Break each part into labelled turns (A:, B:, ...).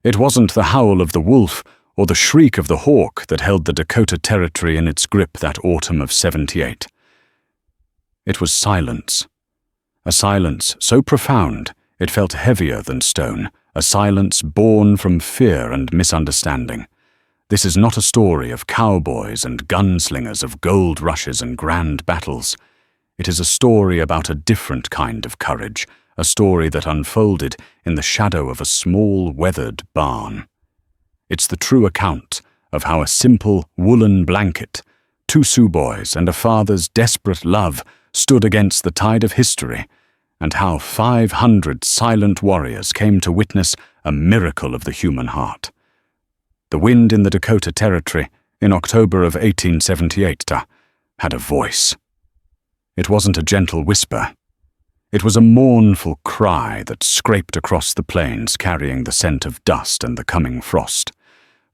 A: It wasn't the howl of the wolf or the shriek of the hawk that held the Dakota Territory in its grip that autumn of '78. It was silence. A silence so profound it felt heavier than stone, a silence born from fear and misunderstanding. This is not a story of cowboys and gunslingers, of gold rushes and grand battles. It is a story about a different kind of courage, a story that unfolded in the shadow of a small, weathered barn. It's the true account of how a simple woolen blanket, 2 Sioux boys, and a father's desperate love stood against the tide of history, and how 500 silent warriors came to witness a miracle of the human heart. The wind in the Dakota Territory in October of 1878 had a voice. It wasn't a gentle whisper. It was a mournful cry that scraped across the plains, carrying the scent of dust and the coming frost.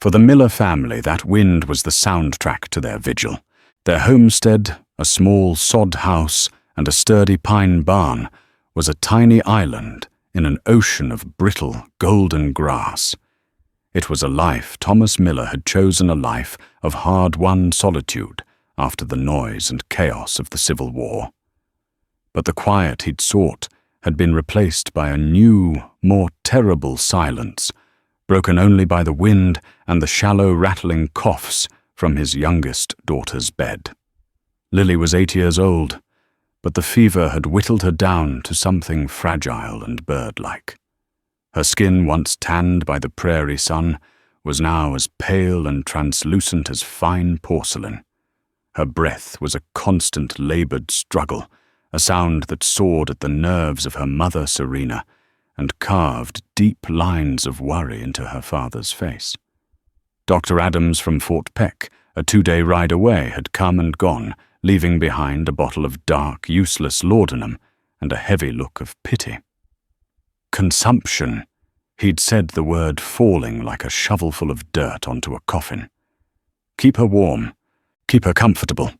A: For the Miller family, that wind was the soundtrack to their vigil. Their homestead, a small sod house and a sturdy pine barn, was a tiny island in an ocean of brittle, golden grass. It was a life Thomas Miller had chosen, a life of hard-won solitude after the noise and chaos of the Civil War. But the quiet he'd sought had been replaced by a new, more terrible silence, broken only by the wind and the shallow, rattling coughs from his youngest daughter's bed. Lily was 8 years old, but the fever had whittled her down to something fragile and bird-like. Her skin, once tanned by the prairie sun, was now as pale and translucent as fine porcelain. Her breath was a constant labored struggle, a sound that sawed at the nerves of her mother, Serena, and carved deep lines of worry into her father's face. Dr. Adams from Fort Peck, a 2-day ride away, had come and gone, leaving behind a bottle of dark, useless laudanum and a heavy look of pity. Consumption. He'd said the word falling like a shovelful of dirt onto a coffin. Keep her warm. Keep her comfortable.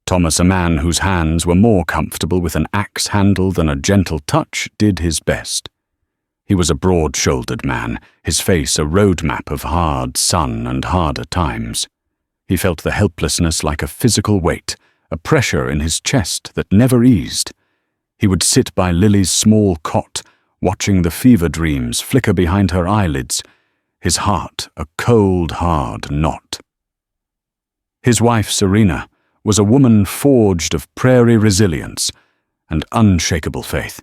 A: Thomas, a man whose hands were more comfortable with an axe handle than a gentle touch, did his best. He was a broad-shouldered man, his face a roadmap of hard sun and harder times. He felt the helplessness like a physical weight, a pressure in his chest that never eased. He would sit by Lily's small cot, watching the fever dreams flicker behind her eyelids, his heart a cold, hard knot. His wife, Serena, was a woman forged of prairie resilience and unshakable faith.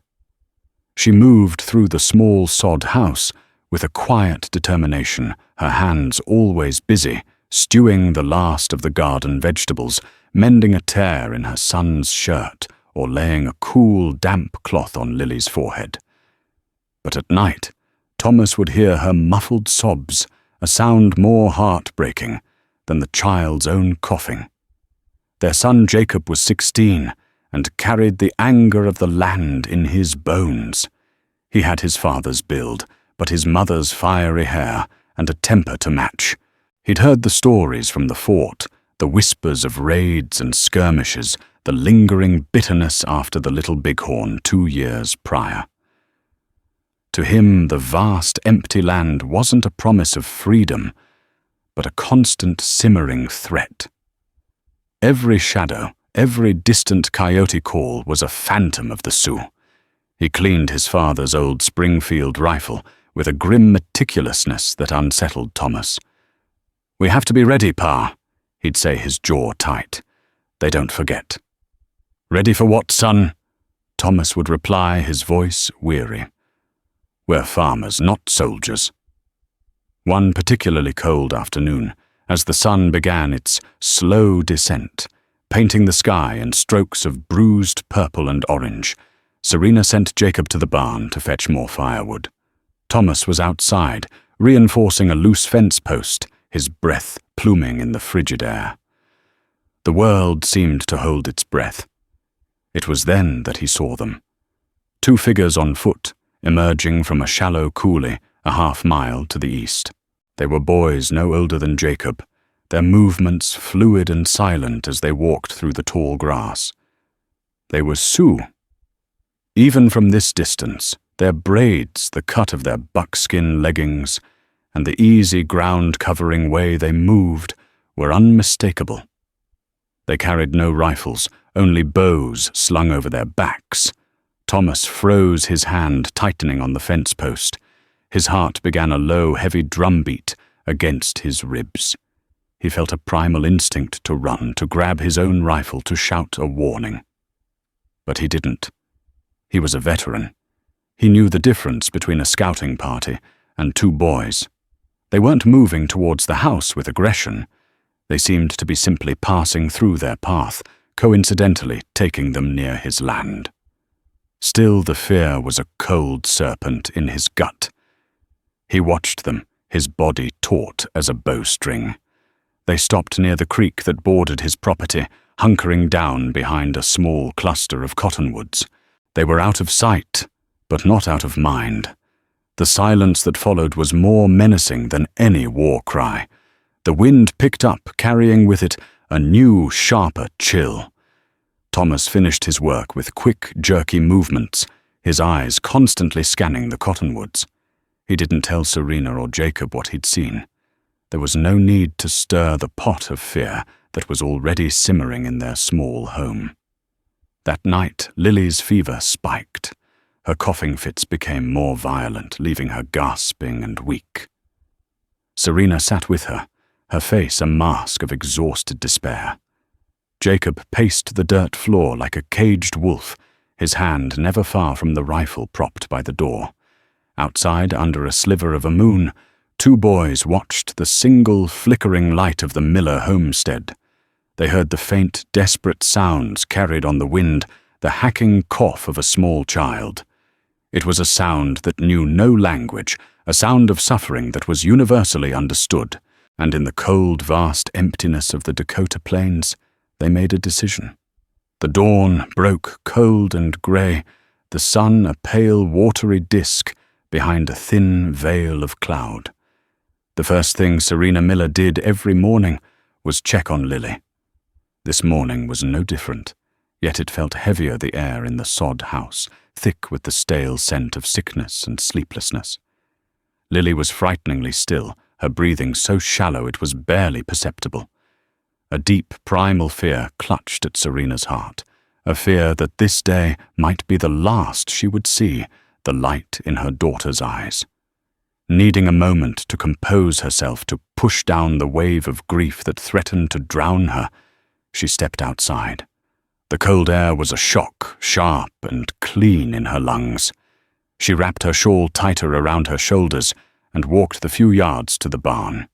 A: She moved through the small sod house with a quiet determination, her hands always busy, stewing the last of the garden vegetables, mending a tear in her son's shirt, or laying a cool, damp cloth on Lily's forehead. But at night, Thomas would hear her muffled sobs, a sound more heartbreaking than the child's own coughing. Their son Jacob was 16 and carried the anger of the land in his bones. He had his father's build, but his mother's fiery hair and a temper to match. He'd heard the stories from the fort, the whispers of raids and skirmishes, the lingering bitterness after the Little Bighorn 2 years prior. To him, the vast, empty land wasn't a promise of freedom, but a constant simmering threat. Every shadow, every distant coyote call was a phantom of the Sioux. He cleaned his father's old Springfield rifle with a grim meticulousness that unsettled Thomas. "We have to be ready, Pa," he'd say, his jaw tight. "They don't forget." "Ready for what, son?" Thomas would reply, his voice weary. "We're farmers, not soldiers." One particularly cold afternoon, as the sun began its slow descent, painting the sky in strokes of bruised purple and orange, Serena sent Jacob to the barn to fetch more firewood. Thomas was outside, reinforcing a loose fence post, his breath pluming in the frigid air. The world seemed to hold its breath. It was then that he saw them. 2 figures on foot, emerging from a shallow coulee a half-mile to the east. They were boys no older than Jacob, their movements fluid and silent as they walked through the tall grass. They were Sioux. Even from this distance, their braids, the cut of their buckskin leggings, and the easy ground-covering way they moved were unmistakable. They carried no rifles, only bows slung over their backs. Thomas froze, his hand tightening on the fence post. His heart began a low, heavy drumbeat against his ribs. He felt a primal instinct to run, to grab his own rifle, to shout a warning. But he didn't. He was a veteran. He knew the difference between a scouting party and two boys. They weren't moving towards the house with aggression. They seemed to be simply passing through their path, coincidentally taking them near his land. Still, the fear was a cold serpent in his gut. He watched them, his body taut as a bowstring. They stopped near the creek that bordered his property, hunkering down behind a small cluster of cottonwoods. They were out of sight, but not out of mind. The silence that followed was more menacing than any war cry. The wind picked up, carrying with it a new, sharper chill. Thomas finished his work with quick, jerky movements, his eyes constantly scanning the cottonwoods. He didn't tell Serena or Jacob what he'd seen. There was no need to stir the pot of fear that was already simmering in their small home. That night, Lily's fever spiked. Her coughing fits became more violent, leaving her gasping and weak. Serena sat with her, her face a mask of exhausted despair. Jacob paced the dirt floor like a caged wolf, his hand never far from the rifle propped by the door. Outside, under a sliver of a moon, two boys watched the single flickering light of the Miller homestead. They heard the faint, desperate sounds carried on the wind, the hacking cough of a small child. It was a sound that knew no language, a sound of suffering that was universally understood, and in the cold, vast emptiness of the Dakota plains, they made a decision. The dawn broke cold and grey, the sun a pale, watery disk behind a thin veil of cloud. The first thing Serena Miller did every morning was check on Lily. This morning was no different, yet it felt heavier, the air in the sod house, thick with the stale scent of sickness and sleeplessness. Lily was frighteningly still, her breathing so shallow it was barely perceptible. A deep, primal fear clutched at Serena's heart, a fear that this day might be the last she would see the light in her daughter's eyes. Needing a moment to compose herself, to push down the wave of grief that threatened to drown her, she stepped outside. The cold air was a shock, sharp and clean in her lungs. She wrapped her shawl tighter around her shoulders and walked the few yards to the barn.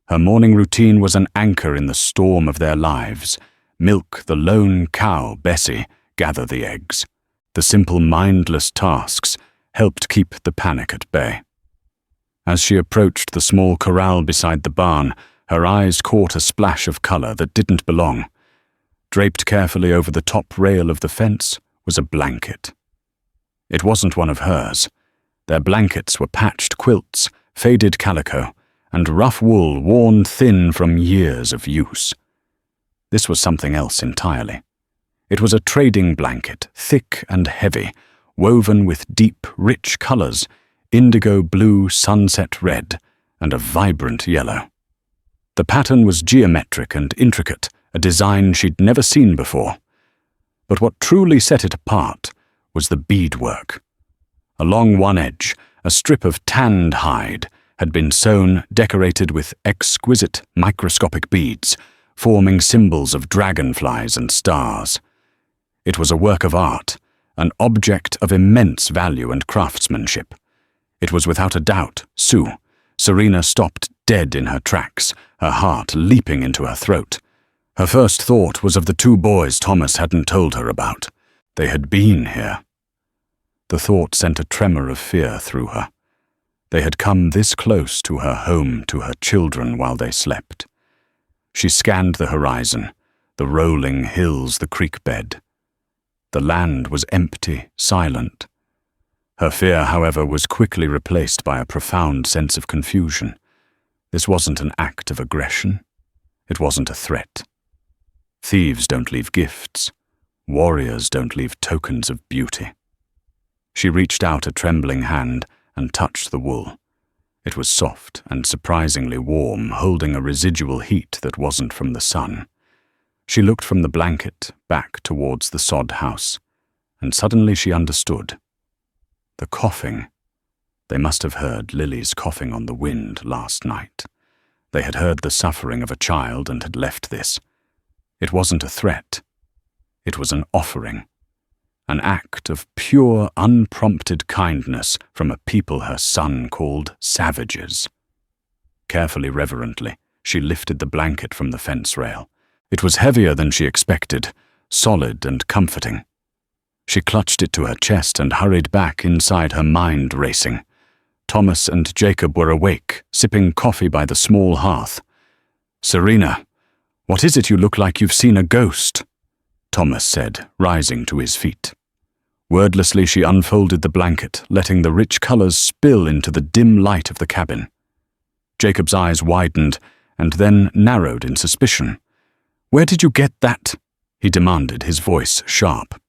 A: Her morning routine was an anchor in the storm of their lives. Milk the lone cow, Bessie, gather the eggs. The simple, mindless tasks helped keep the panic at bay. As she approached the small corral beside the barn, her eyes caught a splash of color that didn't belong. Draped carefully over the top rail of the fence was a blanket. It wasn't one of hers. Their blankets were patched quilts, faded calico, and rough wool worn thin from years of use. This was something else entirely. It was a trading blanket, thick and heavy, woven with deep, rich colors, indigo blue, sunset red, and a vibrant yellow. The pattern was geometric and intricate, a design she'd never seen before. But what truly set it apart was the beadwork. Along one edge, a strip of tanned hide had been sewn, decorated with exquisite microscopic beads, forming symbols of dragonflies and stars. It was a work of art, an object of immense value and craftsmanship. It was without a doubt Sioux. Serena stopped dead in her tracks, her heart leaping into her throat. Her first thought was of the two boys Thomas hadn't told her about. They had been here. The thought sent a tremor of fear through her. They had come this close to her home, to her children while they slept. She scanned the horizon, the rolling hills, the creek bed. The land was empty, silent. Her fear, however, was quickly replaced by a profound sense of confusion. This wasn't an act of aggression. It wasn't a threat. Thieves don't leave gifts. Warriors don't leave tokens of beauty. She reached out a trembling hand and touched the wool. It was soft and surprisingly warm, holding a residual heat that wasn't from the sun. She looked from the blanket back towards the sod house, and suddenly she understood. The coughing. They must have heard Lily's coughing on the wind last night. They had heard the suffering of a child and had left this. It wasn't a threat. It was an offering. An act of pure, unprompted kindness from a people her son called savages. Carefully, reverently, she lifted the blanket from the fence rail. It was heavier than she expected, solid and comforting. She clutched it to her chest and hurried back inside, her mind racing. Thomas and Jacob were awake, sipping coffee by the small hearth. "Serena, what is it? You look like you've seen a ghost," Thomas said, rising to his feet. Wordlessly she unfolded the blanket, letting the rich colors spill into the dim light of the cabin. Jacob's eyes widened and then narrowed in suspicion. "Where did you get that?" he demanded, his voice sharp.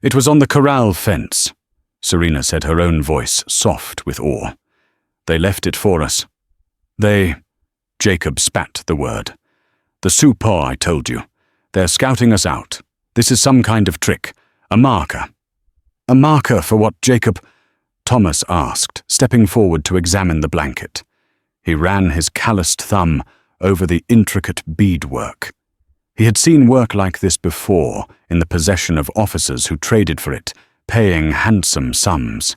A: "It was on the corral fence," Serena said, her own voice soft with awe. "They left it for us. Jacob spat the word. "The Sioux paw, I told you. They're scouting us out. This is some kind of trick. A marker." "A marker for what, Jacob?" Thomas asked, stepping forward to examine the blanket. He ran his calloused thumb over the intricate beadwork. He had seen work like this before, in the possession of officers who traded for it, paying handsome sums.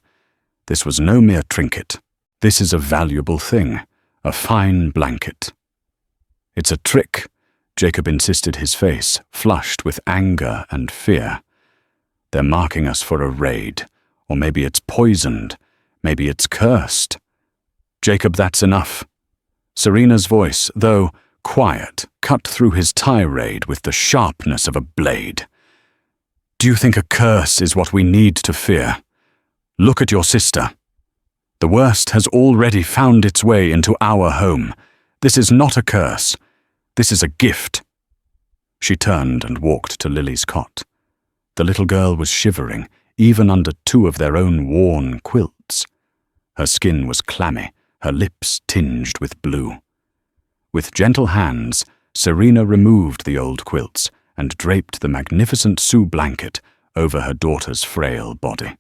A: This was no mere trinket. This is a valuable thing, a fine blanket. "It's a trick," Jacob insisted, his face flushed with anger and fear. "They're marking us for a raid, or maybe it's poisoned, maybe it's cursed." "Jacob, that's enough." Serena's voice, though quiet, cut through his tirade with the sharpness of a blade. "Do you think a curse is what we need to fear? Look at your sister. The worst has already found its way into our home. This is not a curse. This is a gift." She turned and walked to Lily's cot. The little girl was shivering, even under two of their own worn quilts. Her skin was clammy, her lips tinged with blue. With gentle hands, Serena removed the old quilts and draped the magnificent Sioux blanket over her daughter's frail body.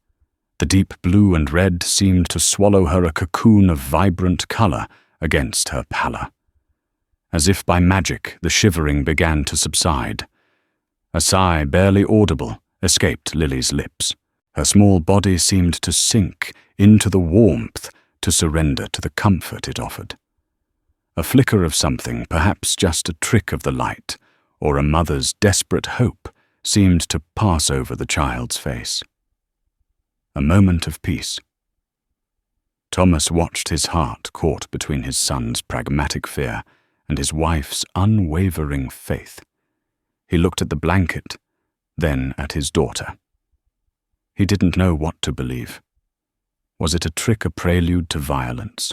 A: The deep blue and red seemed to swallow her, a cocoon of vibrant color against her pallor. As if by magic, the shivering began to subside. A sigh, barely audible, escaped Lily's lips. Her small body seemed to sink into the warmth, to surrender to the comfort it offered. A flicker of something, perhaps just a trick of the light, or a mother's desperate hope, seemed to pass over the child's face. A moment of peace. Thomas watched, his heart caught between his son's pragmatic fear and his wife's unwavering faith. He looked at the blanket, then at his daughter. He didn't know what to believe. Was it a trick, a prelude to violence,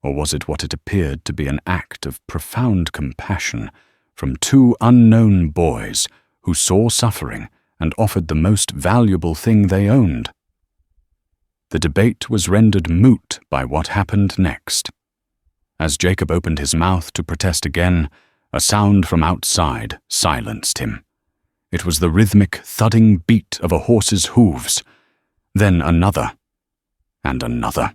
A: or was it what it appeared to be, an act of profound compassion from two unknown boys who saw suffering and offered the most valuable thing they owned? The debate was rendered moot by what happened next. As Jacob opened his mouth to protest again, a sound from outside silenced him. It was the rhythmic, thudding beat of a horse's hooves, then another, and another.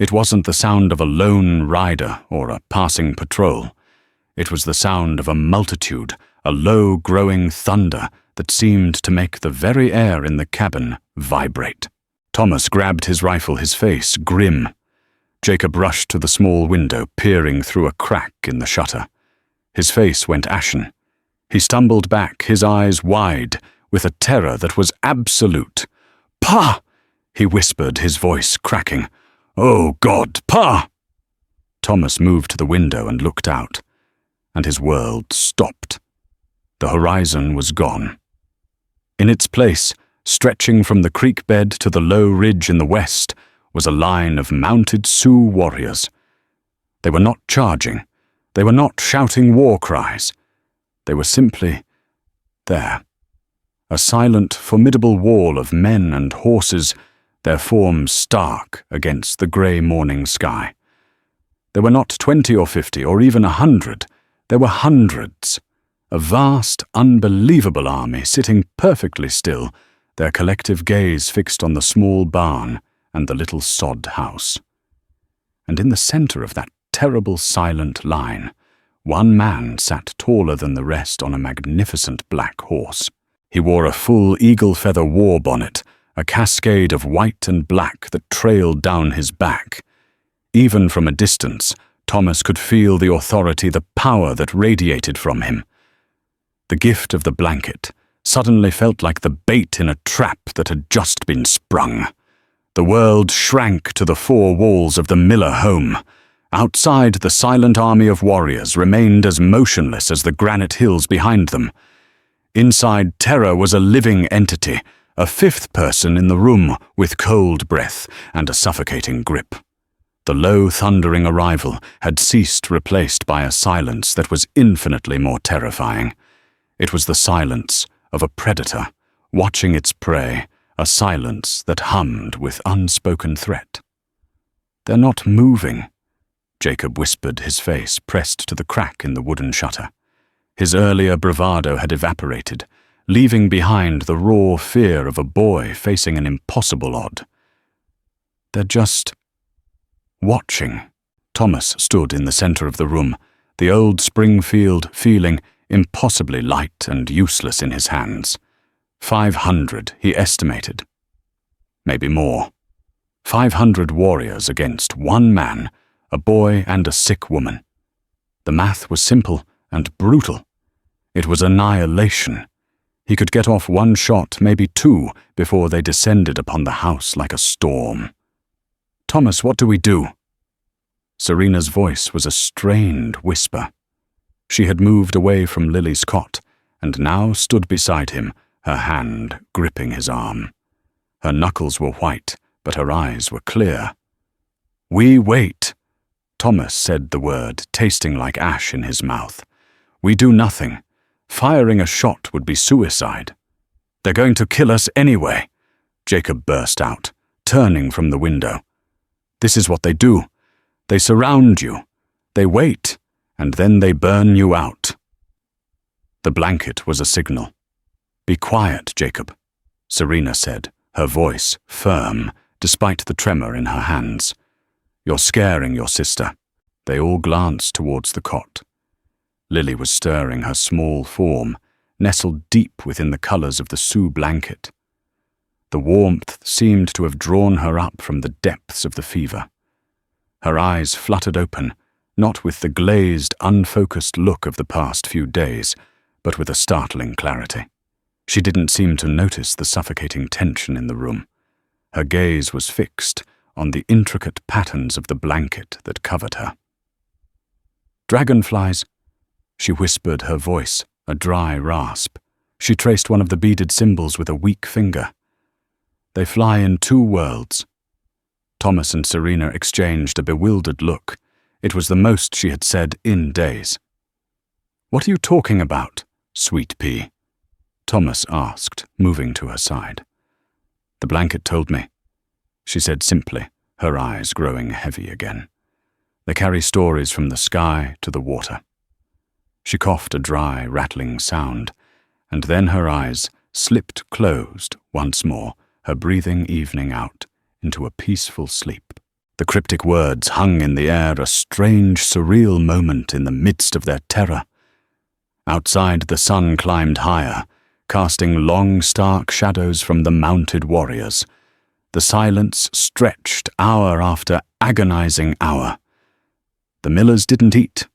A: It wasn't the sound of a lone rider or a passing patrol. It was the sound of a multitude, a low, growing thunder that seemed to make the very air in the cabin vibrate. Thomas grabbed his rifle, his face grim. Jacob rushed to the small window, peering through a crack in the shutter. His face went ashen. He stumbled back, his eyes wide, with a terror that was absolute. "Pa!" he whispered, his voice cracking. "Oh, God, Pa!" Thomas moved to the window and looked out, and his world stopped. The horizon was gone. In its place, stretching from the creek bed to the low ridge in the west, was a line of mounted Sioux warriors. They were not charging. They were not shouting war cries. They were simply there. A silent, formidable wall of men and horses, their forms stark against the grey morning sky. There were not 20 or 50 or even 100. There were hundreds. A vast, unbelievable army sitting perfectly still, their collective gaze fixed on the small barn and the little sod house. And in the centre of that terrible silent line, one man sat taller than the rest on a magnificent black horse. He wore a full eagle-feather war bonnet, a cascade of white and black that trailed down his back. Even from a distance, Thomas could feel the authority, the power that radiated from him. The gift of the blanket suddenly felt like the bait in a trap that had just been sprung. The world shrank to the four walls of the Miller home. Outside, the silent army of warriors remained as motionless as the granite hills behind them. Inside, terror was a living entity, a fifth person in the room with cold breath and a suffocating grip. The low, thundering arrival had ceased, replaced by a silence that was infinitely more terrifying. It was the silence of a predator, watching its prey, a silence that hummed with unspoken threat. "They're not moving," Jacob whispered, his face pressed to the crack in the wooden shutter. His earlier bravado had evaporated, leaving behind the raw fear of a boy facing an impossible odd. "They're just watching." Thomas stood in the center of the room, the old Springfield feeling impossibly light and useless in his hands. 500, he estimated. Maybe more. 500 warriors against one man, a boy and a sick woman. The math was simple and brutal. It was annihilation. He could get off one shot, maybe two, before they descended upon the house like a storm. "Thomas, what do we do?" Serena's voice was a strained whisper. She had moved away from Lily's cot, and now stood beside him, her hand gripping his arm. Her knuckles were white, but her eyes were clear. "We wait." Thomas said the word, tasting like ash in his mouth. "We do nothing. Firing a shot would be suicide." "They're going to kill us anyway," Jacob burst out, turning from the window. "This is what they do. They surround you. They wait, and then they burn you out." The blanket was a signal. "Be quiet, Jacob," Serena said, her voice firm, despite the tremor in her hands. "You're scaring your sister." They all glanced towards the cot. Lily was stirring her small form, nestled deep within the colors of the Sioux blanket. The warmth seemed to have drawn her up from the depths of the fever. Her eyes fluttered open, not with the glazed, unfocused look of the past few days, but with a startling clarity. She didn't seem to notice the suffocating tension in the room. Her gaze was fixed on the intricate patterns of the blanket that covered her. "Dragonflies," she whispered, her voice a dry rasp. She traced one of the beaded symbols with a weak finger. "They fly in two worlds." Thomas and Serena exchanged a bewildered look. It was the most she had said in days. "What are you talking about, sweet pea?" Thomas asked, moving to her side. "The blanket told me," she said simply, her eyes growing heavy again. "They carry stories from the sky to the water." She coughed a dry, rattling sound, and then her eyes slipped closed once more, her breathing evening out into a peaceful sleep. The cryptic words hung in the air, a strange, surreal moment in the midst of their terror. Outside, the sun climbed higher, casting long, stark shadows from the mounted warriors. The silence stretched hour after agonizing hour. The Millers didn't eat.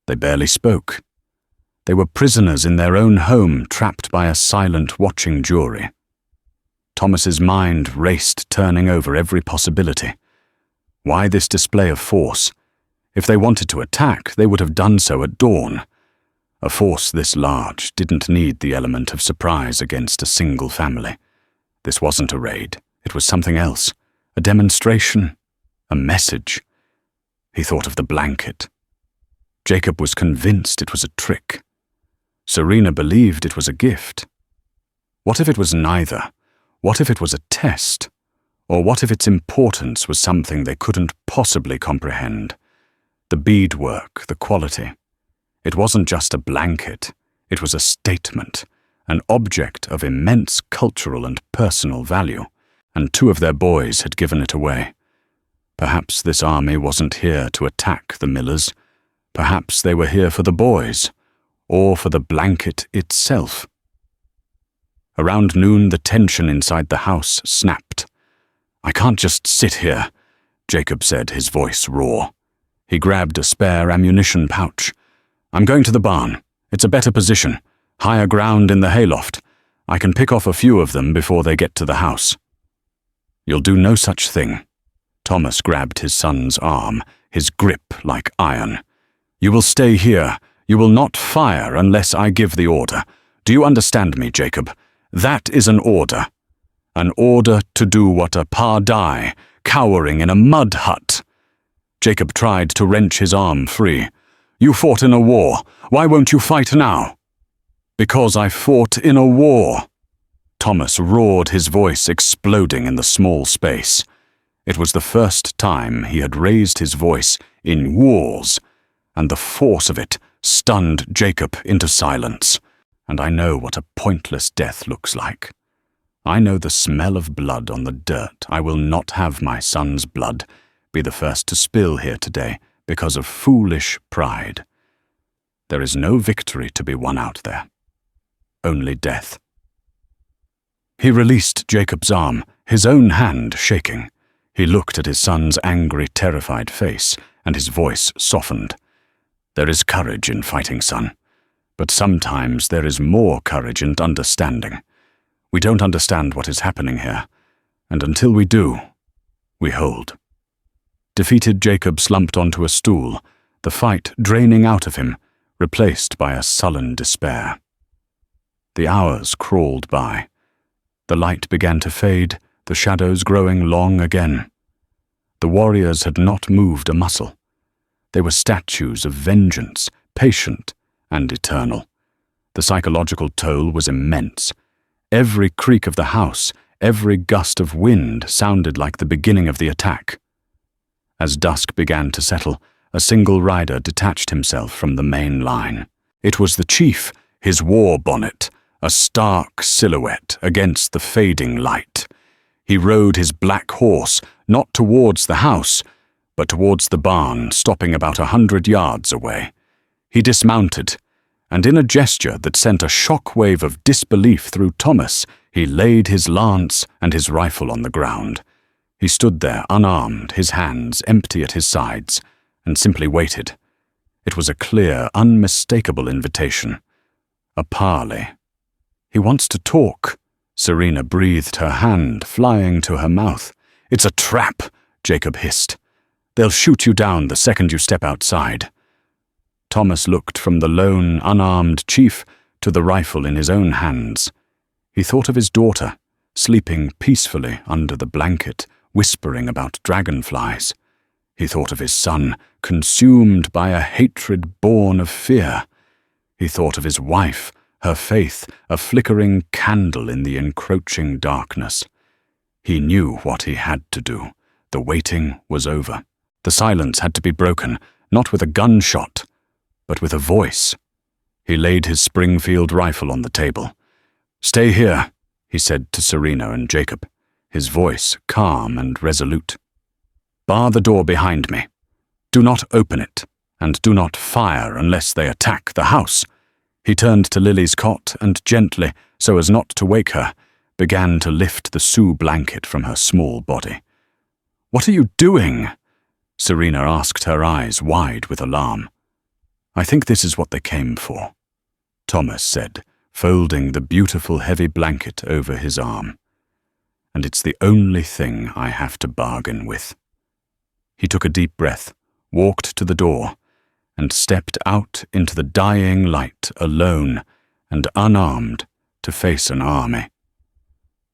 A: They barely spoke. They were prisoners in their own home, trapped by a silent, watching jury. Thomas's mind raced, turning over every possibility. Why this display of force? If they wanted to attack, they would have done so at dawn. A force this large didn't need the element of surprise against a single family. This wasn't a raid. It was something else. A demonstration. A message. He thought of the blanket. Jacob was convinced it was a trick. Serena believed it was a gift. What if it was neither? What if it was a test? Or what if its importance was something they couldn't possibly comprehend? The beadwork, the quality. It wasn't just a blanket, it was a statement, an object of immense cultural and personal value, and 2 of their boys had given it away. Perhaps this army wasn't here to attack the Millers. Perhaps they were here for the boys, or for the blanket itself. Around noon, the tension inside the house snapped. "I can't just sit here," Jacob said, his voice raw. He grabbed a spare ammunition pouch. "I'm going to the barn. It's a better position, higher ground in the hayloft. I can pick off a few of them before they get to the house." "You'll do no such thing." Thomas grabbed his son's arm, his grip like iron. "You will stay here. You will not fire unless I give the order. Do you understand me, Jacob? That is an order. An order to do what a pa die, cowering in a mud hut." Jacob tried to wrench his arm free. "You fought in a war. Why won't you fight now?" "Because I fought in a war." Thomas roared, his voice exploding in the small space. It was the first time he had raised his voice in wars, and the force of it stunned Jacob into silence. "And I know what a pointless death looks like. I know the smell of blood on the dirt. I will not have my son's blood be the first to spill here today because of foolish pride. There is no victory to be won out there. Only death." He released Jacob's arm, his own hand shaking. He looked at his son's angry, terrified face, and his voice softened. "There is courage in fighting, son. But sometimes there is more courage in understanding. We don't understand what is happening here, and until we do, we hold." Defeated, Jacob slumped onto a stool, the fight draining out of him, replaced by a sullen despair. The hours crawled by. The light began to fade, the shadows growing long again. The warriors had not moved a muscle. They were statues of vengeance, patient and eternal. The psychological toll was immense. Every creak of the house, every gust of wind sounded like the beginning of the attack. As dusk began to settle, a single rider detached himself from the main line. It was the chief, his war bonnet, a stark silhouette against the fading light. He rode his black horse, not towards the house, but towards the barn, stopping about 100 yards away. He dismounted, and in a gesture that sent a shock wave of disbelief through Thomas, he laid his lance and his rifle on the ground. He stood there unarmed, his hands empty at his sides, and simply waited. It was a clear, unmistakable invitation. A parley. "He wants to talk." Serena breathed, her hand flying to her mouth. "It's a trap," Jacob hissed. "They'll shoot you down the second you step outside." Thomas looked from the lone, unarmed chief to the rifle in his own hands. He thought of his daughter, sleeping peacefully under the blanket, whispering about dragonflies. He thought of his son, consumed by a hatred born of fear. He thought of his wife, her faith a flickering candle in the encroaching darkness. He knew what he had to do. The waiting was over. The silence had to be broken, not with a gunshot, but with a voice. He laid his Springfield rifle on the table. "Stay here," he said to Serena and Jacob, his voice calm and resolute. "Bar the door behind me. Do not open it, and do not fire unless they attack the house." He turned to Lily's cot and gently, so as not to wake her, began to lift the Sioux blanket from her small body. "What are you doing?" Serena asked, her eyes wide with alarm. "I think this is what they came for," Thomas said, folding the beautiful heavy blanket over his arm. "And it's the only thing I have to bargain with." He took a deep breath, walked to the door, and stepped out into the dying light alone and unarmed to face an army.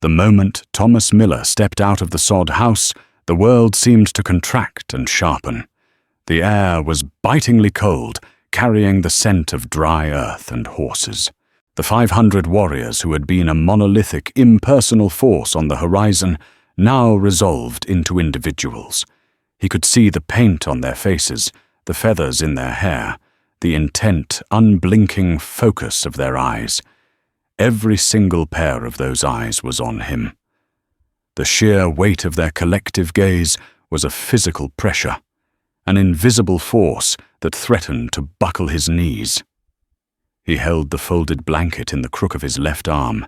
A: The moment Thomas Miller stepped out of the sod house, the world seemed to contract and sharpen. The air was bitingly cold, carrying the scent of dry earth and horses. The 500 warriors who had been a monolithic, impersonal force on the horizon now resolved into individuals. He could see the paint on their faces, the feathers in their hair, the intent, unblinking focus of their eyes. Every single pair of those eyes was on him. The sheer weight of their collective gaze was a physical pressure, an invisible force that threatened to buckle his knees. He held the folded blanket in the crook of his left arm,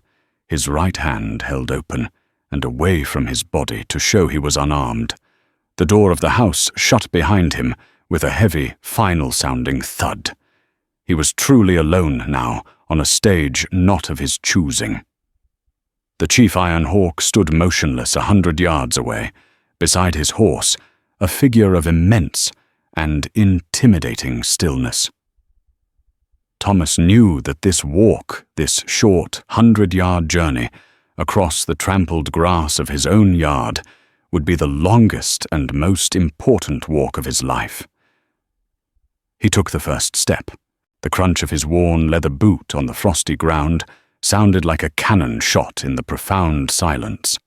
A: his right hand held open and away from his body to show he was unarmed. The door of the house shut behind him with a heavy, final-sounding thud. He was truly alone now, on a stage not of his choosing. The Chief Iron Hawk stood motionless 100 yards away, beside his horse, a figure of immense and intimidating stillness. Thomas knew that this walk, this short 100-yard journey across the trampled grass of his own yard, would be the longest and most important walk of his life. He took the first step. The crunch of his worn leather boot on the frosty ground sounded like a cannon shot in the profound silence.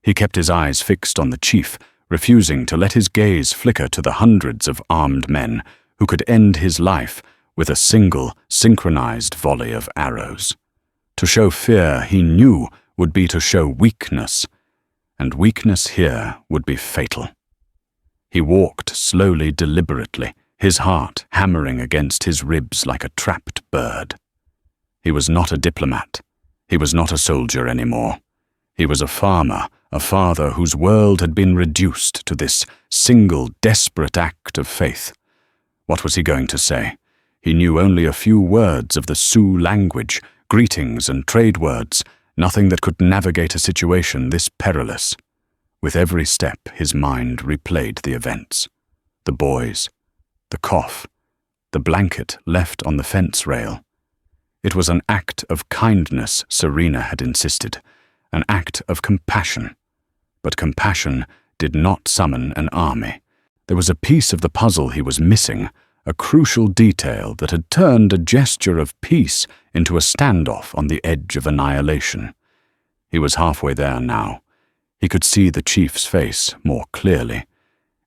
A: He kept his eyes fixed on the chief, refusing to let his gaze flicker to the hundreds of armed men who could end his life with a single, synchronized volley of arrows. To show fear, he knew, would be to show weakness, and weakness here would be fatal. He walked slowly, deliberately, his heart hammering against his ribs like a trapped bird. He was not a diplomat. He was not a soldier anymore. He was a farmer, a father whose world had been reduced to this single, desperate act of faith. What was he going to say? He knew only a few words of the Sioux language, greetings and trade words, nothing that could navigate a situation this perilous. With every step, his mind replayed the events. The boys, the cough, the blanket left on the fence rail. It was an act of kindness, Serena had insisted, an act of compassion. But compassion did not summon an army. There was a piece of the puzzle he was missing, a crucial detail that had turned a gesture of peace into a standoff on the edge of annihilation. He was halfway there now. He could see the chief's face more clearly.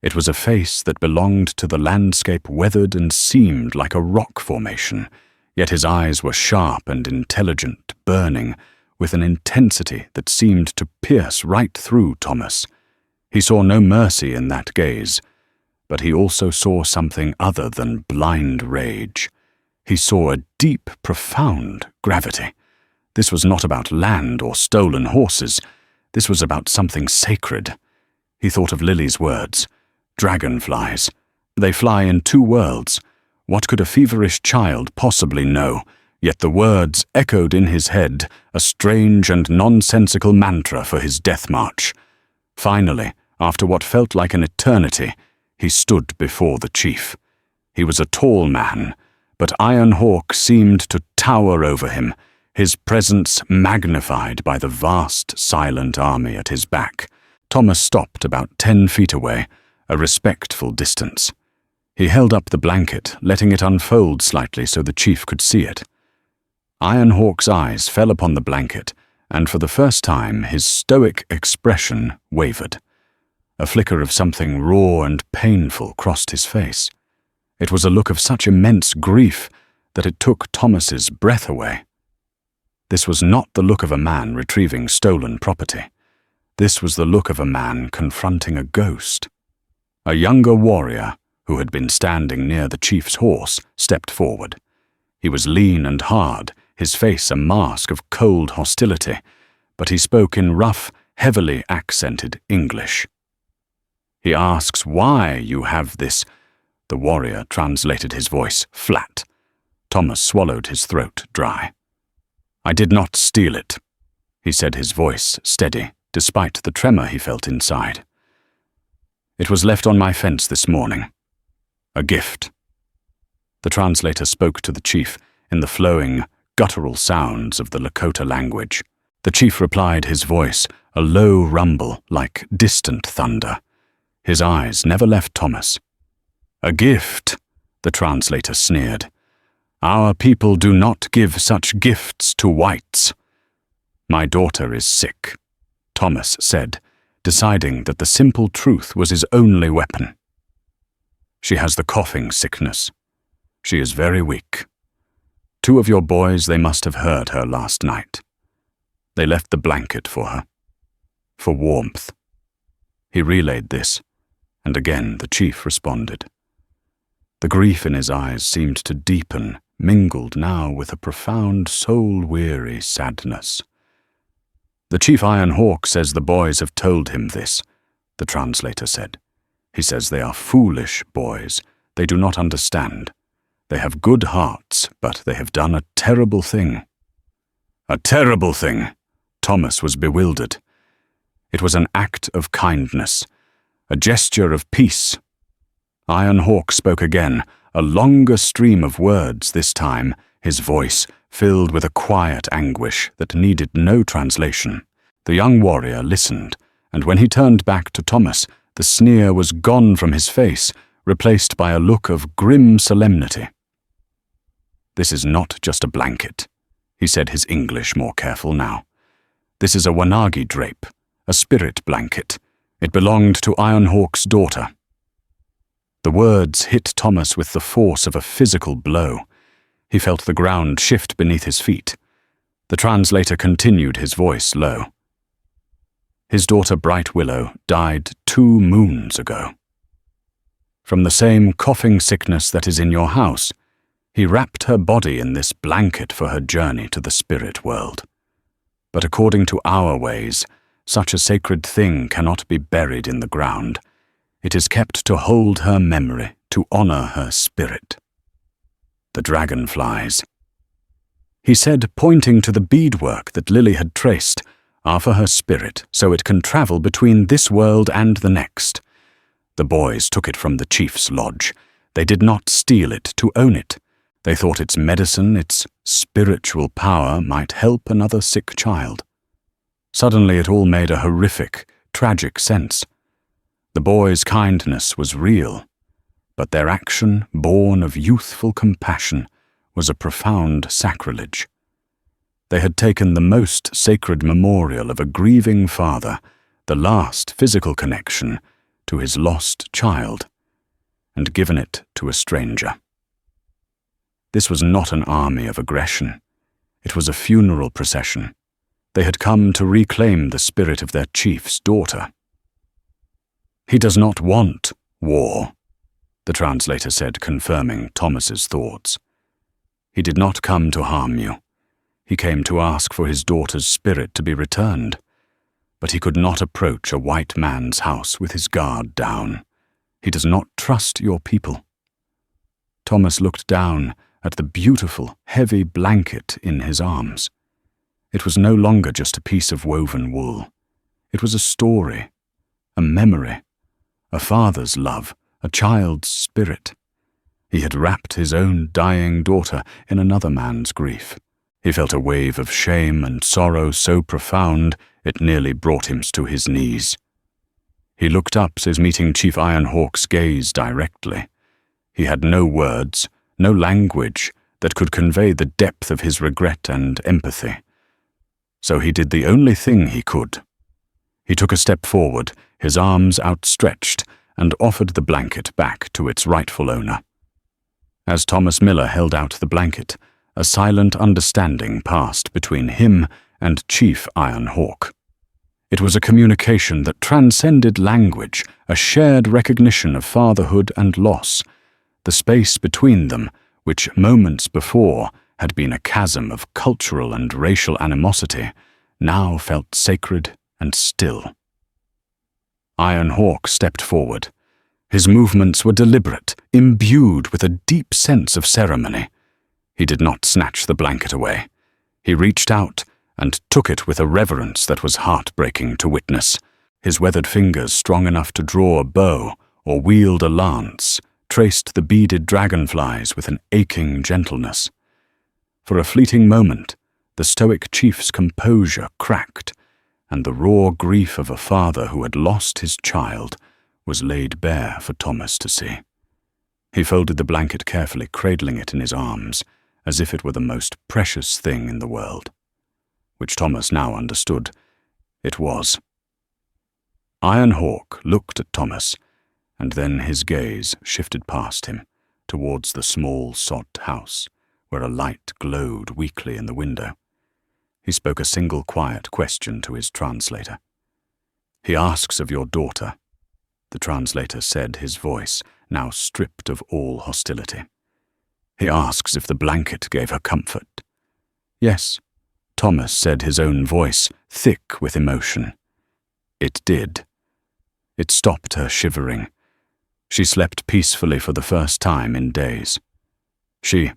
A: It was a face that belonged to the landscape weathered and seamed like a rock formation, yet his eyes were sharp and intelligent, burning, with an intensity that seemed to pierce right through Thomas. He saw no mercy in that gaze, but he also saw something other than blind rage. He saw a deep, profound gravity. This was not about land or stolen horses. This was about something sacred. He thought of Lily's words. Dragonflies. They fly in two worlds. What could a feverish child possibly know? Yet the words echoed in his head, a strange and nonsensical mantra for his death march. Finally, after what felt like an eternity, he stood before the chief. He was a tall man, but Iron Hawk seemed to tower over him, his presence magnified by the vast, silent army at his back. Thomas stopped about 10 feet away, a respectful distance. He held up the blanket, letting it unfold slightly so the chief could see it. Iron Hawk's eyes fell upon the blanket, and for the first time his stoic expression wavered. A flicker of something raw and painful crossed his face. It was a look of such immense grief that it took Thomas's breath away. This was not the look of a man retrieving stolen property. This was the look of a man confronting a ghost. A younger warrior, who had been standing near the chief's horse, stepped forward. He was lean and hard, his face a mask of cold hostility, but he spoke in rough, heavily accented English. He asks why you have this. The warrior translated his voice flat. Thomas swallowed his throat dry. I did not steal it, he said, his voice steady, despite the tremor he felt inside. It was left on my fence this morning. A gift. The translator spoke to the chief in the flowing, guttural sounds of the Lakota language. The chief replied, his voice a low rumble like distant thunder. His eyes never left Thomas. A gift, the translator sneered. Our people do not give such gifts to whites. My daughter is sick, Thomas said, deciding that the simple truth was his only weapon. "She has the coughing sickness. She is very weak. 2 of your boys, they must have heard her last night. They left the blanket for her. For warmth." He relayed this, and again the chief responded. The grief in his eyes seemed to deepen, mingled now with a profound, soul-weary sadness. "The Chief Iron Hawk says the boys have told him this," the translator said. "He says they are foolish boys. They do not understand. They have good hearts, but they have done a terrible thing." "A terrible thing!" Thomas was bewildered. It was an act of kindness, a gesture of peace. Iron Hawk spoke again, a longer stream of words this time, his voice filled with a quiet anguish that needed no translation. The young warrior listened, and when he turned back to Thomas, the sneer was gone from his face, replaced by a look of grim solemnity. "This is not just a blanket," he said, his English more careful now. "This is a wanagi drape, a spirit blanket. It belonged to Iron Hawk's daughter." The words hit Thomas with the force of a physical blow. He felt the ground shift beneath his feet. The translator continued, his voice low. "His daughter Bright Willow died 2 moons ago. From the same coughing sickness that is in your house, he wrapped her body in this blanket for her journey to the spirit world. But according to our ways, such a sacred thing cannot be buried in the ground. It is kept to hold her memory, to honor her spirit. The dragonflies," he said, pointing to the beadwork that Lily had traced, "are for her spirit, so it can travel between this world and the next. The boys took it from the chief's lodge. They did not steal it to own it. They thought its medicine, its spiritual power, might help another sick child. Suddenly it all made a horrific, tragic sense. The boys' kindness was real, but their action, born of youthful compassion, was a profound sacrilege. They had taken the most sacred memorial of a grieving father, the last physical connection to his lost child, and given it to a stranger. This was not an army of aggression. It was a funeral procession. They had come to reclaim the spirit of their chief's daughter. "He does not want war," the translator said, confirming Thomas's thoughts. "He did not come to harm you. He came to ask for his daughter's spirit to be returned. But he could not approach a white man's house with his guard down. He does not trust your people." Thomas looked down at the beautiful, heavy blanket in his arms. It was no longer just a piece of woven wool. It was a story, a memory, a father's love, a child's spirit. He had wrapped his own dying daughter in another man's grief. He felt a wave of shame and sorrow so profound it nearly brought him to his knees. He looked up as meeting Chief Iron Hawk's gaze directly. He had no words, no language that could convey the depth of his regret and empathy. So he did the only thing he could. He took a step forward, his arms outstretched, and offered the blanket back to its rightful owner. As Thomas Miller held out the blanket, a silent understanding passed between him and Chief Iron Hawk. It was a communication that transcended language, a shared recognition of fatherhood and loss. The space between them, which moments before had been a chasm of cultural and racial animosity, now felt sacred and still. Iron Hawk stepped forward. His movements were deliberate, imbued with a deep sense of ceremony. He did not snatch the blanket away. He reached out and took it with a reverence that was heartbreaking to witness, his weathered fingers strong enough to draw a bow or wield a lance, traced the beaded dragonflies with an aching gentleness. For a fleeting moment, the stoic chief's composure cracked, and the raw grief of a father who had lost his child was laid bare for Thomas to see. He folded the blanket carefully, cradling it in his arms, as if it were the most precious thing in the world, which Thomas now understood it was. Iron Hawk looked at Thomas, and then his gaze shifted past him, towards the small sod house, where a light glowed weakly in the window. He spoke a single quiet question to his translator. "He asks of your daughter," the translator said, his voice now stripped of all hostility. "He asks if the blanket gave her comfort." "Yes," Thomas said, his own voice thick with emotion. "It did." It stopped her shivering. She slept peacefully for the first time in days. She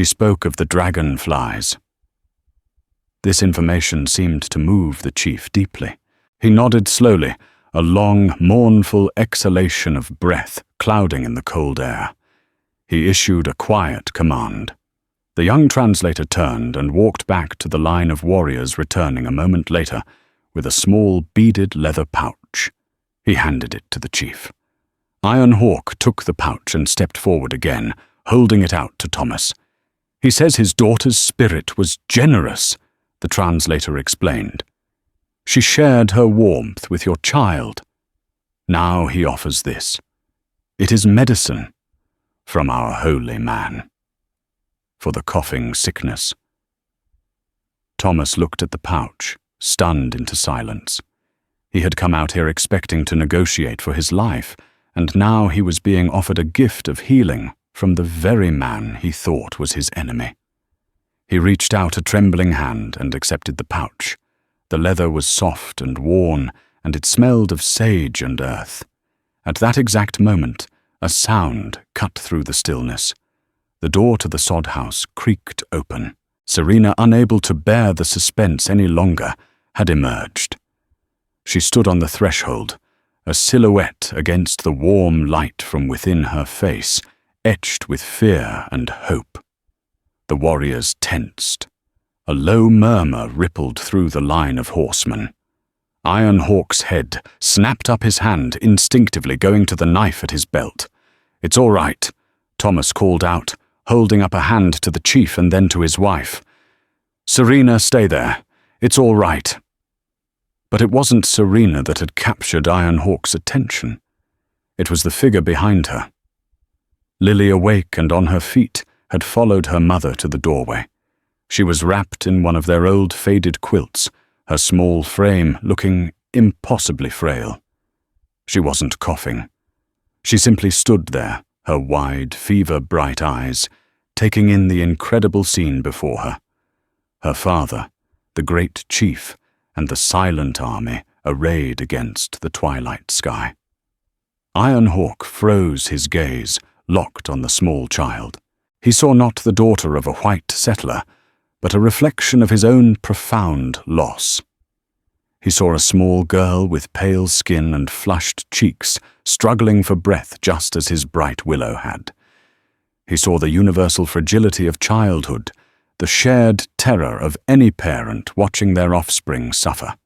A: spoke of the dragonflies. This information seemed to move the chief deeply. He nodded slowly, a long, mournful exhalation of breath clouding in the cold air. He issued a quiet command. The young translator turned and walked back to the line of warriors returning a moment later with a small beaded leather pouch. He handed it to the chief. Iron Hawk took the pouch and stepped forward again, holding it out to Thomas. "He says his daughter's spirit was generous," the translator explained. "She shared her warmth with your child. Now he offers this. It is medicine from our holy man for the coughing sickness." Thomas looked at the pouch, stunned into silence. He had come out here expecting to negotiate for his life, and now he was being offered a gift of healing from the very man he thought was his enemy. He reached out a trembling hand and accepted the pouch. The leather was soft and worn, and it smelled of sage and earth. At that exact moment, a sound cut through the stillness. The door to the sod house creaked open. Serena, unable to bear the suspense any longer, had emerged. She stood on the threshold, a silhouette against the warm light from within her face, etched with fear and hope. The warriors tensed. A low murmur rippled through the line of horsemen. Iron Hawk's head snapped up his hand, instinctively going to the knife at his belt. "It's all right," Thomas called out, holding up a hand to the chief and then to his wife. "Serena, stay there. It's all right." But it wasn't Serena that had captured Iron Hawk's attention. It was the figure behind her. Lily, awake and on her feet, had followed her mother to the doorway. She was wrapped in one of their old faded quilts, her small frame looking impossibly frail. She wasn't coughing. She simply stood there, her wide, fever-bright eyes, taking in the incredible scene before her. Her father, the great chief, and the silent army arrayed against the twilight sky. Iron Hawk froze his gaze, locked on the small child. He saw not the daughter of a white settler, but a reflection of his own profound loss. He saw a small girl with pale skin and flushed cheeks, struggling for breath just as his bright willow had. He saw the universal fragility of childhood, the shared terror of any parent watching their offspring suffer.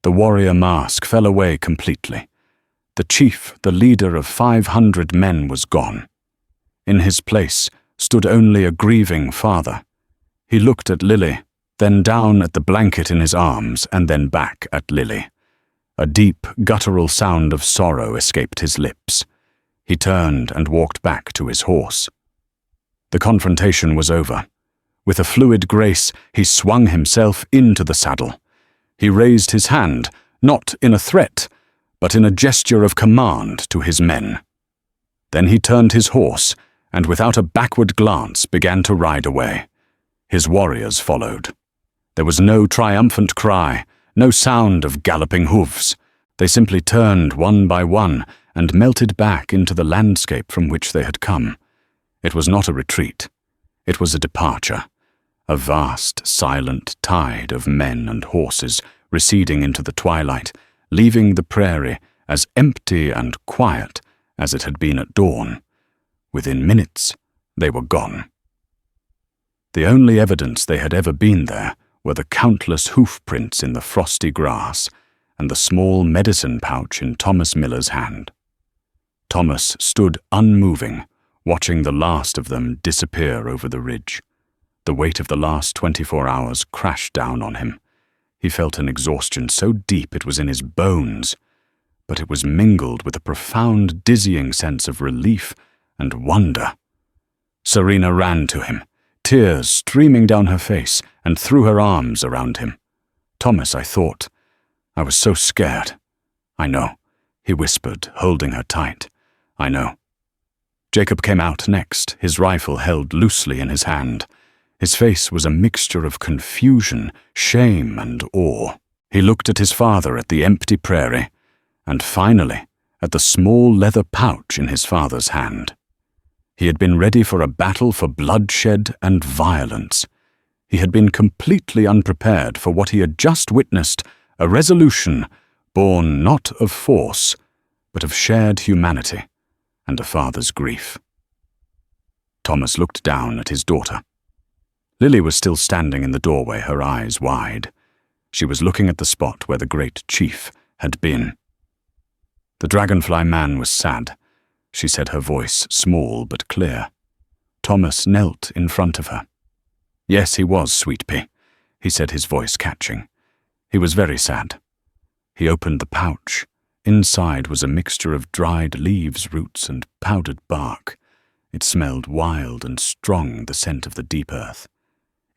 A: The warrior mask fell away completely. The chief, the leader of 500 men, was gone. In his place stood only a grieving father. He looked at Lily, then down at the blanket in his arms, and then back at Lily. A deep, guttural sound of sorrow escaped his lips. He turned and walked back to his horse. The confrontation was over. With a fluid grace, he swung himself into the saddle. He raised his hand, not in a threat, but in a gesture of command to his men. Then he turned his horse, and without a backward glance began to ride away. His warriors followed. There was no triumphant cry, no sound of galloping hooves. They simply turned one by one and melted back into the landscape from which they had come. It was not a retreat. It was a departure. A vast, silent tide of men and horses receding into the twilight, leaving the prairie as empty and quiet as it had been at dawn. Within minutes, they were gone. The only evidence they had ever been there were the countless hoof prints in the frosty grass and the small medicine pouch in Thomas Miller's hand. Thomas stood unmoving, watching the last of them disappear over the ridge. The weight of the last 24 hours crashed down on him. He felt an exhaustion so deep it was in his bones. but it was mingled with a profound, dizzying sense of relief and wonder. Serena ran to him, tears streaming down her face, and threw her arms around him. "Thomas, I thought. I was so scared." "I know," he whispered, holding her tight. "I know." Jacob came out next, his rifle held loosely in his hand. His face was a mixture of confusion, shame, and awe. He looked at his father at the empty prairie, and finally at the small leather pouch in his father's hand. He had been ready for a battle for bloodshed and violence. He had been completely unprepared for what he had just witnessed, a resolution born not of force, but of shared humanity and a father's grief. Thomas looked down at his daughter. Lily was still standing in the doorway, her eyes wide. She was looking at the spot where the great chief had been. "The dragonfly man was sad," she said, her voice small but clear. Thomas knelt in front of her. "Yes, he was, Sweet Pea," he said, his voice catching. "He was very sad." He opened the pouch. Inside was a mixture of dried leaves, roots, and powdered bark. It smelled wild and strong, the scent of the deep earth.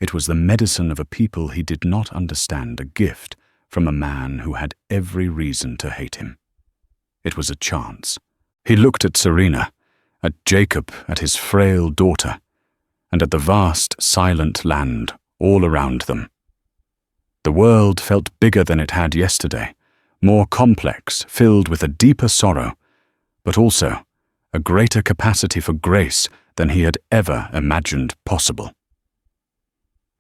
A: It was the medicine of a people he did not understand, a gift from a man who had every reason to hate him. It was a chance. He looked at Serena, at Jacob, at his frail daughter, and at the vast, silent land all around them. The world felt bigger than it had yesterday, more complex, filled with a deeper sorrow, but also a greater capacity for grace than he had ever imagined possible.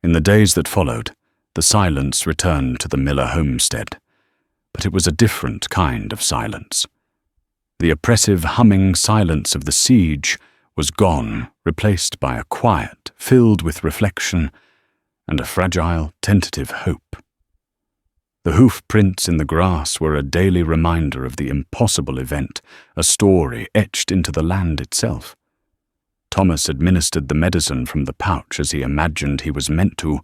A: In the days that followed, the silence returned to the Miller homestead, but it was a different kind of silence. The oppressive, humming silence of the siege was gone, replaced by a quiet filled with reflection and a fragile, tentative hope. The hoof prints in the grass were a daily reminder of the impossible event, a story etched into the land itself. Thomas administered the medicine from the pouch as he imagined he was meant to,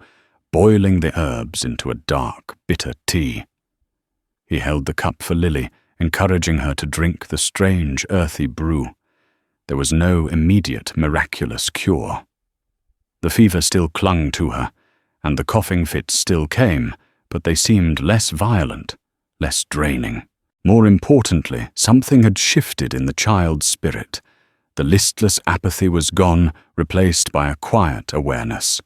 A: boiling the herbs into a dark, bitter tea. He held the cup for Lily, encouraging her to drink the strange, earthy brew. There was no immediate, miraculous cure. The fever still clung to her, and the coughing fits still came, but they seemed less violent, less draining. More importantly, something had shifted in the child's spirit. The listless apathy was gone, replaced by a quiet awareness.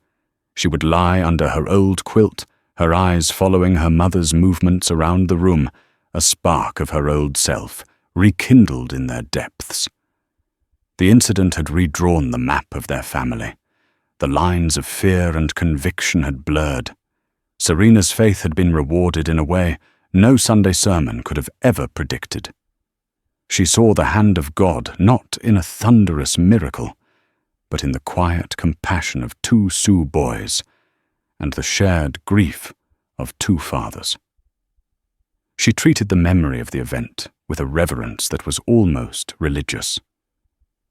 A: She would lie under her old quilt, her eyes following her mother's movements around the room, a spark of her old self, rekindled in their depths. The incident had redrawn the map of their family. The lines of fear and conviction had blurred. Serena's faith had been rewarded in a way no Sunday sermon could have ever predicted. She saw the hand of God not in a thunderous miracle, but in the quiet compassion of two Sioux boys and the shared grief of two fathers. She treated the memory of the event with a reverence that was almost religious.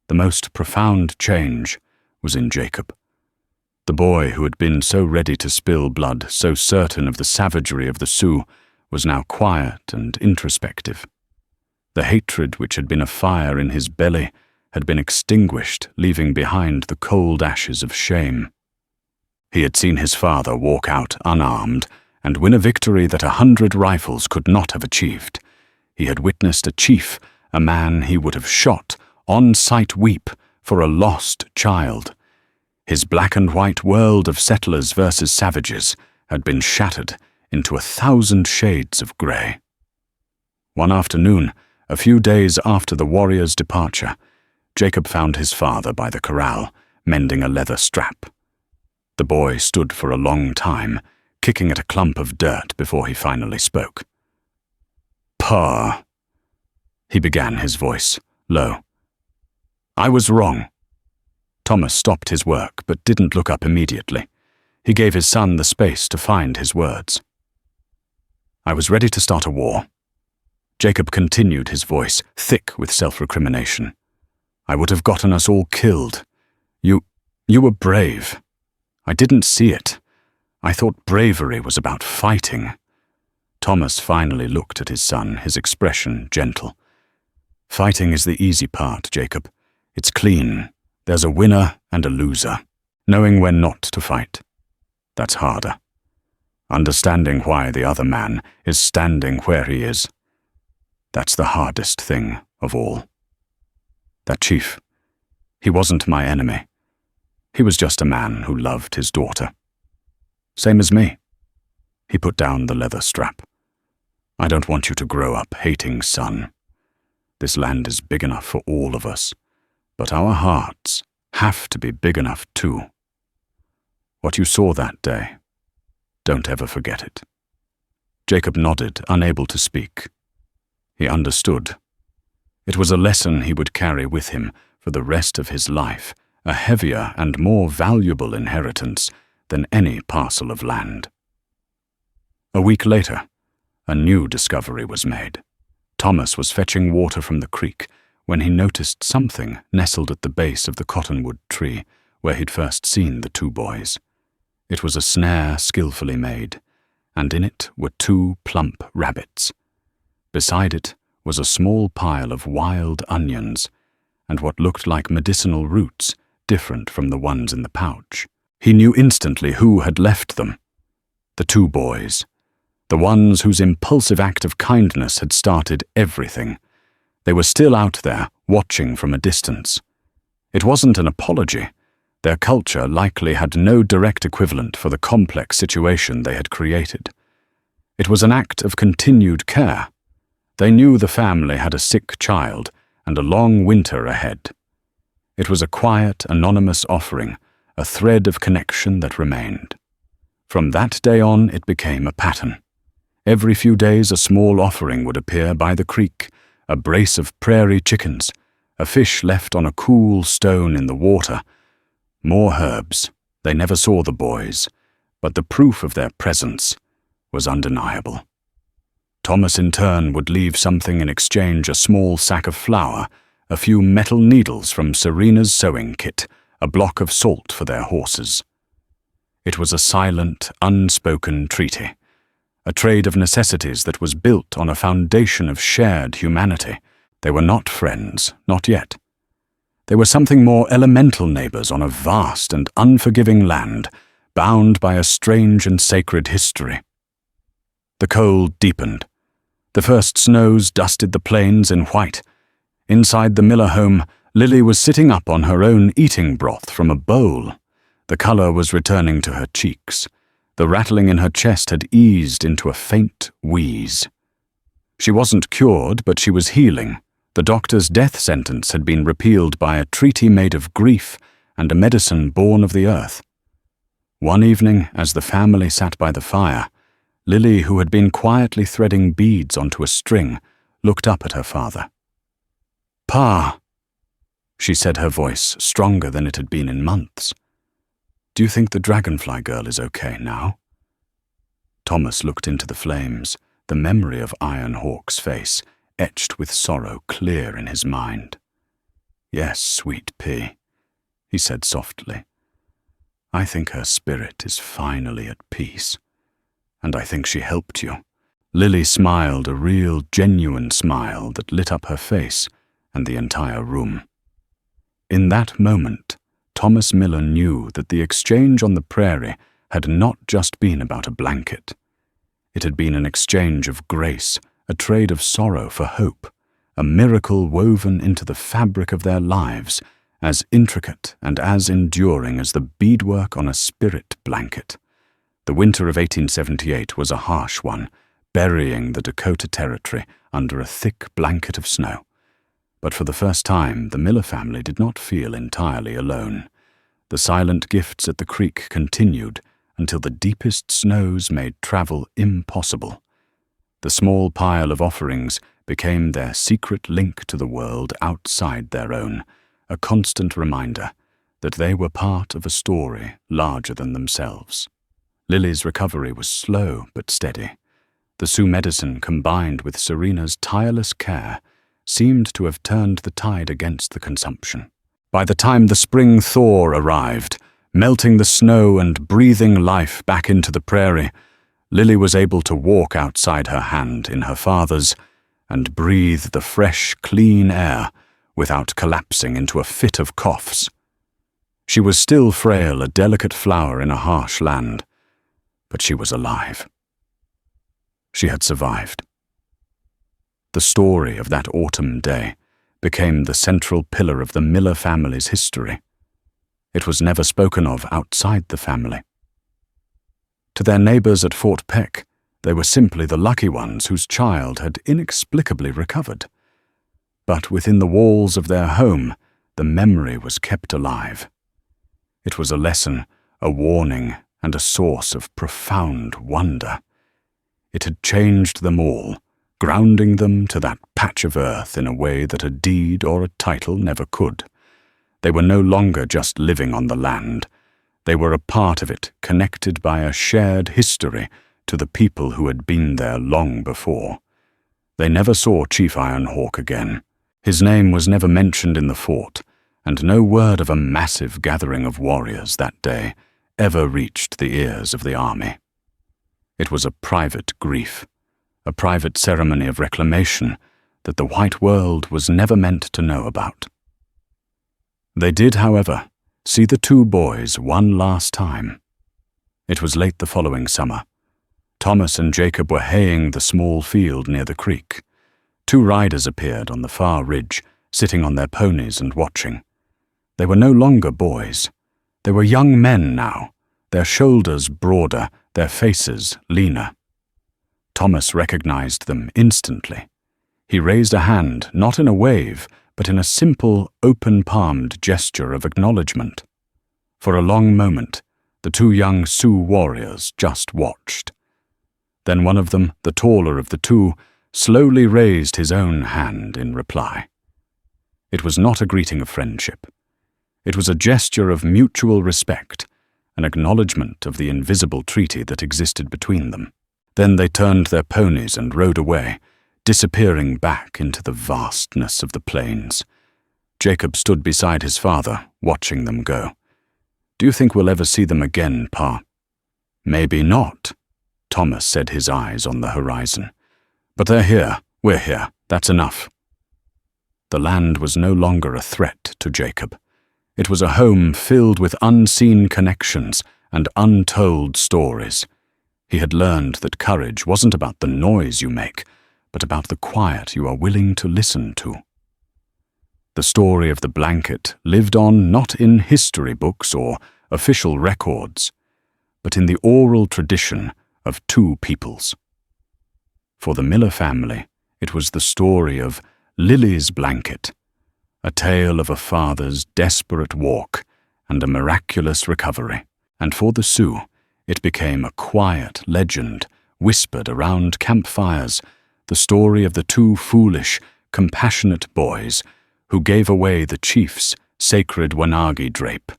A: The most profound change was in Jacob. The boy who had been so ready to spill blood, so certain of the savagery of the Sioux, was now quiet and introspective. The hatred which had been a fire in his belly had been extinguished, leaving behind the cold ashes of shame. He had seen his father walk out unarmed and win a victory that 100 rifles could not have achieved. He had witnessed a chief, a man he would have shot, on sight weep for a lost child. His black and white world of settlers versus savages had been shattered into 1,000 shades of grey. One afternoon, a few days after the warrior's departure, Jacob found his father by the corral, mending a leather strap. The boy stood for a long time, kicking at a clump of dirt before he finally spoke. "Pa," he began, his voice low. "I was wrong." Thomas stopped his work but didn't look up immediately. He gave his son the space to find his words. "I was ready to start a war." Jacob continued, his voice thick with self-recrimination. "I would have gotten us all killed. You were brave. I didn't see it. I thought bravery was about fighting. Thomas finally looked at his son, his expression gentle. "Fighting is the easy part, Jacob. It's clean. There's a winner and a loser. Knowing when not to fight. That's harder. Understanding why the other man is standing where he is. That's the hardest thing of all. That chief, he wasn't my enemy. He was just a man who loved his daughter. Same as me." He put down the leather strap. "I don't want you to grow up hating son. This land is big enough for all of us, but our hearts have to be big enough too. What you saw that day, don't ever forget it." Jacob nodded, unable to speak. He understood. It was a lesson he would carry with him for the rest of his life, a heavier and more valuable inheritance than any parcel of land. A week later, a new discovery was made. Thomas was fetching water from the creek when he noticed something nestled at the base of the cottonwood tree where he'd first seen the two boys. It was a snare skillfully made, and in it were two plump rabbits. Beside it was a small pile of wild onions and what looked like medicinal roots, different from the ones in the pouch. He knew instantly who had left them. The two boys. The ones whose impulsive act of kindness had started everything. They were still out there, watching from a distance. It wasn't an apology. Their culture likely had no direct equivalent for the complex situation they had created. It was an act of continued care. They knew the family had a sick child and a long winter ahead. It was a quiet, anonymous offering, a thread of connection that remained. From that day on, it became a pattern. Every few days a small offering would appear by the creek, a brace of prairie chickens, a fish left on a cool stone in the water, more herbs. They never saw the boys, but the proof of their presence was undeniable. Thomas in turn would leave something in exchange: a small sack of flour, a few metal needles from Serena's sewing kit, a block of salt for their horses. It was a silent, unspoken treaty, a trade of necessities that was built on a foundation of shared humanity. They were not friends, not yet. They were something more: elemental neighbors on a vast and unforgiving land, bound by a strange and sacred history. The cold deepened. The first snows dusted the plains in white. Inside the Miller home, Lily was sitting up on her own eating broth from a bowl. The color was returning to her cheeks. The rattling in her chest had eased into a faint wheeze. She wasn't cured, but she was healing. The doctor's death sentence had been repealed by a treaty made of grief and a medicine born of the earth. One evening, as the family sat by the fire, Lily, who had been quietly threading beads onto a string, looked up at her father. "Pa," she said, her voice stronger than it had been in months. "Do you think the dragonfly girl is okay now?" Thomas looked into the flames, the memory of Iron Hawk's face, etched with sorrow, clear in his mind. "Yes, sweet pea," he said softly. "I think her spirit is finally at peace. And I think she helped you." Lily smiled, a real, genuine smile that lit up her face and the entire room. In that moment, Thomas Miller knew that the exchange on the prairie had not just been about a blanket. It had been an exchange of grace, a trade of sorrow for hope, a miracle woven into the fabric of their lives, as intricate and as enduring as the beadwork on a spirit blanket. The winter of 1878 was a harsh one, burying the Dakota Territory under a thick blanket of snow. But for the first time, the Miller family did not feel entirely alone. The silent gifts at the creek continued until the deepest snows made travel impossible. The small pile of offerings became their secret link to the world outside their own, a constant reminder that they were part of a story larger than themselves. Lily's recovery was slow but steady. The Sioux medicine, combined with Serena's tireless care, seemed to have turned the tide against the consumption. By the time the spring thaw arrived, melting the snow and breathing life back into the prairie, Lily was able to walk outside her hand in her father's and breathe the fresh, clean air without collapsing into a fit of coughs. She was still frail, a delicate flower in a harsh land, but she was alive. She had survived. The story of that autumn day became the central pillar of the Miller family's history. It was never spoken of outside the family. To their neighbors at Fort Peck, they were simply the lucky ones whose child had inexplicably recovered. But within the walls of their home, the memory was kept alive. It was a lesson, a warning, and a source of profound wonder. It had changed them all, grounding them to that patch of earth in a way that a deed or a title never could. They were no longer just living on the land. They were a part of it, connected by a shared history to the people who had been there long before. They never saw Chief Iron Hawk again. His name was never mentioned in the fort, and no word of a massive gathering of warriors that day ever reached the ears of the army. It was a private grief, a private ceremony of reclamation that the white world was never meant to know about. They did, however, see the two boys one last time. It was late the following summer. Thomas and Jacob were haying the small field near the creek. Two riders appeared on the far ridge, sitting on their ponies and watching. They were no longer boys. They were young men now, their shoulders broader, their faces leaner. Thomas recognized them instantly. He raised a hand, not in a wave, but in a simple, open-palmed gesture of acknowledgement. For a long moment, the two young Sioux warriors just watched. Then one of them, the taller of the two, slowly raised his own hand in reply. It was not a greeting of friendship. It was a gesture of mutual respect, an acknowledgement of the invisible treaty that existed between them. Then they turned their ponies and rode away, disappearing back into the vastness of the plains. Jacob stood beside his father, watching them go. "Do you think we'll ever see them again, Pa?" "Maybe not," Thomas said, his eyes on the horizon. "But they're here, we're here, that's enough." The land was no longer a threat to Jacob. It was a home filled with unseen connections and untold stories. He had learned that courage wasn't about the noise you make, but about the quiet you are willing to listen to. The story of the blanket lived on not in history books or official records, but in the oral tradition of two peoples. For the Miller family, it was the story of Lily's blanket, a tale of a father's desperate walk and a miraculous recovery. And for the Sioux, it became a quiet legend whispered around campfires, the story of the two foolish, compassionate boys who gave away the chief's sacred wanagi drape,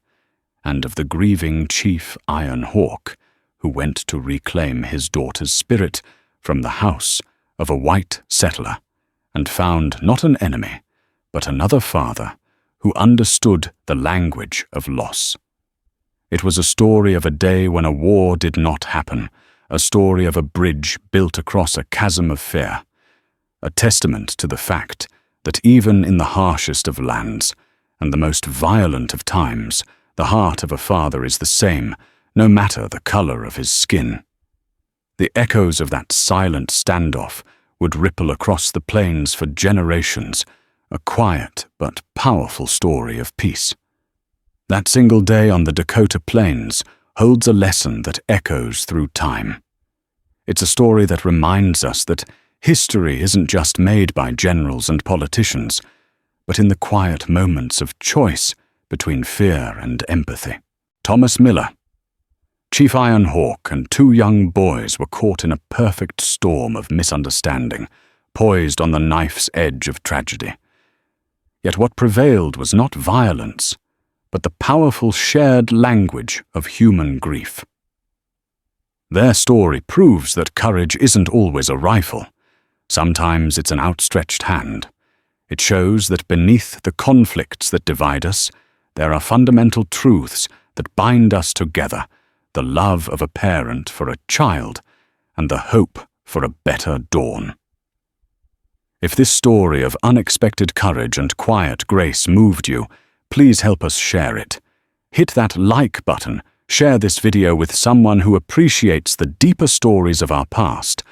A: and of the grieving Chief Iron Hawk who went to reclaim his daughter's spirit from the house of a white settler and found not an enemy, but another father who understood the language of loss. It was a story of a day when a war did not happen, a story of a bridge built across a chasm of fear, a testament to the fact that even in the harshest of lands and the most violent of times, the heart of a father is the same, no matter the color of his skin. The echoes of that silent standoff would ripple across the plains for generations, a quiet but powerful story of peace. That single day on the Dakota plains holds a lesson that echoes through time. It's a story that reminds us that history isn't just made by generals and politicians, but in the quiet moments of choice between fear and empathy. Thomas Miller, Chief Iron Hawk, and two young boys were caught in a perfect storm of misunderstanding, poised on the knife's edge of tragedy. Yet what prevailed was not violence, but the powerful shared language of human grief. Their story proves that courage isn't always a rifle. Sometimes it's an outstretched hand. It shows that beneath the conflicts that divide us, there are fundamental truths that bind us together: the love of a parent for a child, and the hope for a better dawn. If this story of unexpected courage and quiet grace moved you, please help us share it. Hit that like button, share this video with someone who appreciates the deeper stories of our past,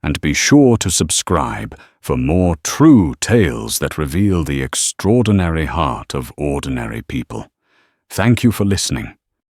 A: and be sure to subscribe for more true tales that reveal the extraordinary heart of ordinary people. Thank you for listening.